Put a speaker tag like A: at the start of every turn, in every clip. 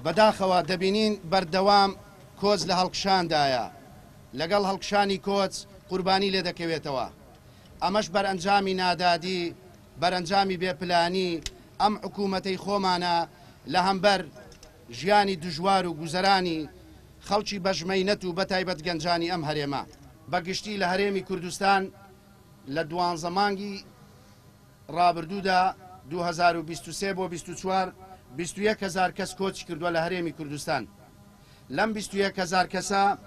A: بەداخەوە دەبینین بەردەوام کۆچ لە هەڵکشاندایە، لەگەڵ هەڵکشانی کۆچ قوربانی لێ دەکەوێتەوە. ئەمەش بەرئەنجامی نادادی، بەرئەنجامی بێپلانی ئەم حکوومەتەی خۆمانە لە هەمبەر ژیانی دژوار و گوزەرانی خەڵکی بەژمەینەت و بەتایبەت گەنجانی ئەم هەرێمە. بەگشتی لە هەرێمی کوردستان لە 12 مانگی ڕابردوودا 2023 بۆ 24 21,000 کەس کۆچی کردووە لە هەرێمی کوردستان. لەم 21,000 کەسە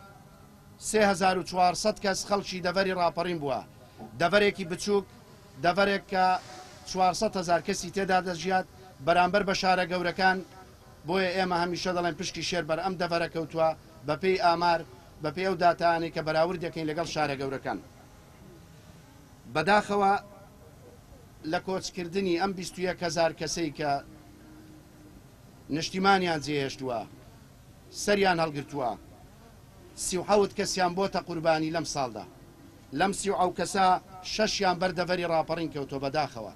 A: 3400 کەس خەڵکی دەڤەری ڕاپەڕین بووە. دەڤەرێکی بچووک، دەڤەرێک کە 400,000 کەسی تێدا دەژیات بەرامبەر بە شارە گەورەکان. بۆیە ئێمە هەمیشە دەڵێن پشتی شێر بەر ئەم دەڤەرە کەوتووە بەپێی ئامار، بەپێی ئەو داتانەی کە بەراورد دەکەین لەگەڵ شارە گەورەکان. بەداخەوە لە کۆچکردنی ئەم 21,000 کەسەی کە نیشتیمانیان جێهێشتووە، سەریان هەڵگرتووە، 37 کەسیان بۆتە قوربانی لەم ساڵدا. لەم 37 کەسە 6یان بەردەڤەری ڕاپەڕین کەوتۆ بەداخەوە،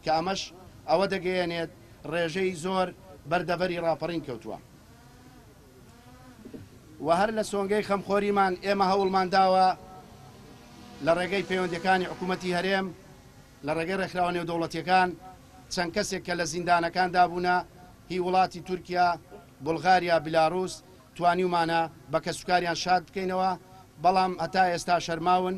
A: کە ئەمەش ئەوە دەگەیەنێت ڕێژەی زۆر بەردەڤەری ڕاپەڕین کەوتووە. و هەر لە سۆنگەی خەمخۆریمان ئێمە هەوڵمان داوە لە ڕێگەی پەیوەندیەکانی حکوومەتی هەرێم، لە ڕێگەی ڕێکخراوە نێودەوڵەتیەکان چەند کەسێک کە لە زیندانەکاندا بوونە، هی وڵاتی تورکیا، بولغاریا، بیلاڕووس توانیومانە بە کەسوکاریان شاد بکەینەوە، بەڵام هەتا ئێستا شەرماون